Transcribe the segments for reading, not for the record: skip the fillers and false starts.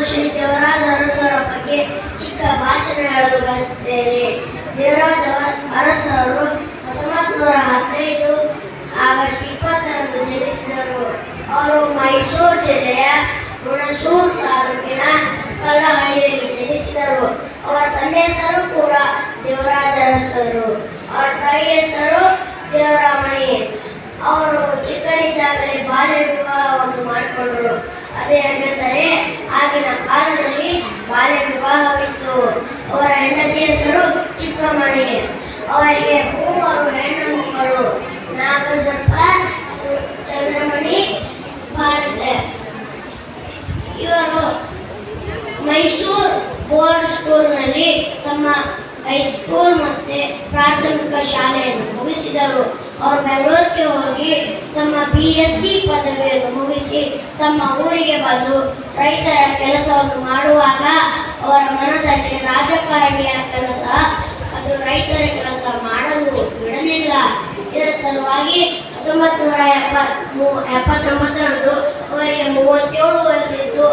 ಶ್ರೀ ದೇವರಾಜ ಅರಸರ ಬಗ್ಗೆ ಚಿಕ್ಕ ಭಾಷಣ ಹೇಳಲು ಬಯಸುತ್ತೇನೆ. ದೇವರಾಜ ಅರಸರು 1915 ಆಗಸ್ಟ್ 20ರಂದು ಜನಿಸಿದರು. ಅವರು ಮೈಸೂರು ಜಿಲ್ಲೆಯ ಹುಣಸೂರು ತಾಲೂಕಿನ ಕಲ್ಲಹಳ್ಳಿಯಲ್ಲಿ ಜನಿಸಿದರು. ಅವರ ತಂದೆ ಹೆಸರು ಕೂಡ ದೇವರಾಜ ಅರಸರು. ಅವರ ತಾಯಿ ಹೆಸರು ದೇವರಾಮಣಿ. ಅವರು ಚಿಕ್ಕನಿದ್ದಾಗಲೇ ಬಾಲ್ಯ ವಿವಾಹವನ್ನು ಮಾಡಿಕೊಂಡರು. ಅದೇನೆಂದರೆ ಆಗಿನ ಕಾಲದಲ್ಲಿ ಬಾಲ್ಯ ವಿವಾಹವಿತ್ತು. ಅವರ ಹೆಂಡತಿ ಹೆಸರು ಚಿಕ್ಕಮಣಿ. ಅವರಿಗೆ 3 ಹೆಣ್ಣು ಮಕ್ಕಳು, ನಾಗಸರ್ಪ, ಚಂದ್ರಮಣಿ, ಭಾರತೆ. ಇವರು ಮೈಸೂರು ಬೋರ್ಡ್ ಸ್ಕೂಲ್ನಲ್ಲಿ ತಮ್ಮ ಹೈಸ್ಕೂಲ್ ಮತ್ತೆ ಪ್ರಾಥಮಿಕ ಶಾಲೆಯನ್ನು ಮುಗಿಸಿದರು. ಅವರು ಬೆಂಗಳೂರಿಗೆ ಹೋಗಿ ತಮ್ಮ BSc ಪದವಿಯನ್ನು ಮುಗಿಸಿ ತಮ್ಮ ಊರಿಗೆ ಬಂದು ರೈತರ ಕೆಲಸವನ್ನು ಮಾಡುವಾಗ ಅವರ ಮನದಲ್ಲಿ ರಾಜಕಾರಣಿಯ ಕೆಲಸ, ಅದು ರೈತರ ಕೆಲಸ ಮಾಡಲು ಬಿಡಲಿಲ್ಲ. ಇದರ ಸಲುವಾಗಿ 1979ರಂದು ಅವರಿಗೆ 37 ವಯಸ್ಸಿತ್ತು.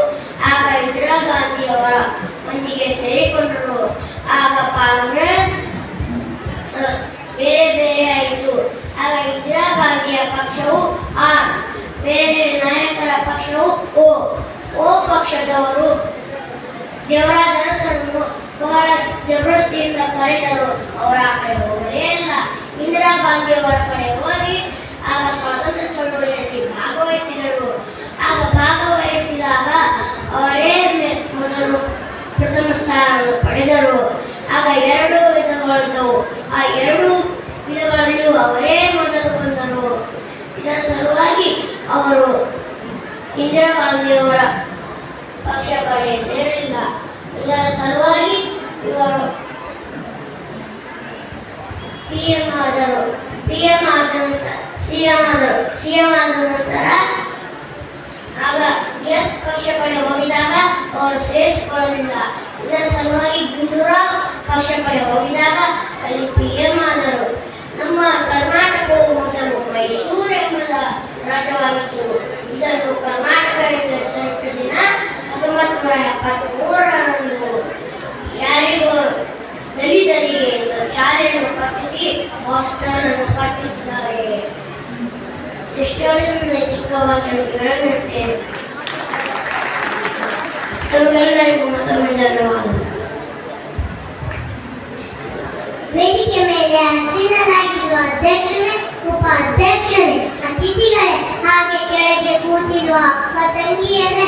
ಆಗ ಇಂದಿರಾ ಗಾಂಧಿ ಅವರ ಮಂದಿಗೆ ಸೇರಿಕೊಂಡರು. ಆಗ ಕಾಂಗ್ರೆಸ್ ಬೇರೆ ಬೇರೆ ಆಯಿತು. ಆಗ ಇಂದಿರಾ ಗಾಂಧಿಯ ಪಕ್ಷವು ಆರ್, ಬೇರೆ ನಾಯಕರ ಪಕ್ಷವು ಓ ಪಕ್ಷದವರು ದೇವರಾಜ ಅರಸರನ್ನು ಬಹಳ ಜಬರ್ದಸ್ತಿಯಿಂದ ಕರೆದರು. ಅವರ ಆ ಕಡೆ ಹೋಗಲೇ ಇಲ್ಲ. ಇಂದಿರಾ ಗಾಂಧಿ ಅವರ ಕಡೆ ಹೋಗಿ ಆಗ ಸ್ವಾತಂತ್ರ್ಯ ಚಳವಳಿಯಲ್ಲಿ ಭಾಗವಹಿಸಿದರು. ಆಗ ಭಾಗವಹಿಸಿದಾಗ ಅವರೇ ಮೊದಲು ಪ್ರಥಮ ಸ್ಥಾನವನ್ನು ಪಡೆದರು. ಆಗ 2 ವಿಧಗಳಿದ್ದವು. ಆ 2 ವಿಧಗಳಲ್ಲಿಯೂ ಅವರೇ ಮೊದಲು ಬಂದರು. ಇದರ ಸಲುವಾಗಿ ಅವರು ಇಂದಿರಾ ಗಾಂಧಿಯವರ ಪಕ್ಷ ಕಡೆ ಸೇರಿಲ್ಲ. ಇದರ ಸಲುವಾಗಿ ಇವರು CM ಆದ ನಂತರ ಆಗ S ಪಕ್ಷ ಕಡೆ ಹೋಗಿದಾಗ ಅವರು ಸೇರಿಸಿಕೊಳ್ಳಲಿಲ್ಲ. ಇದರ ಸಲುವಾಗಿ ಗುಂಡೂರಾವ್ ಪಕ್ಷ ಕಡೆ ಹೋಗಿದಾಗ ಅಲ್ಲಿ PM ಆದರು. ನಮ್ಮ ಕರ್ನಾಟಕವು ಮೊದಲು ಮೈಸೂರು ಎಂಬ ರಾಜ್ಯವಾಗಿತ್ತು. ಇದನ್ನು ಕರ್ನಾಟಕ ಎಂದು ಹೆಸರಿಟ್ಟ ದಿನ 1973ರಂದು ಯಾರಿಗೂ ದಲಿತರಿಗೆ ಶಾಲೆಯನ್ನು ಕಟ್ಟಿಸಿ ಹಾಸ್ಟೆಲ್ ಅನ್ನು ಕಟ್ಟಿಸಿದ್ದಾರೆ. ಎಷ್ಟೊಂದು ಚಿಕ್ಕ ಭಾಷೆಗಳನ್ನು ತಮಗೆಲ್ಲರಿಗೂ ಮತ್ತೊಮ್ಮೆ ಧನ್ಯವಾದಗಳು. ವೇದಿಕೆ ಮೇಲೆ ಆಸೀನರಾಗಿರುವ ಅಧ್ಯಕ್ಷರೇ, ಉಪಾಧ್ಯಕ್ಷರೇ, ಅತಿಥಿಗಳೇ, ಹಾಗೆ ಕೆಳಗೆ ಕೂತಿರುವ ತಂಗಿಯರೇ,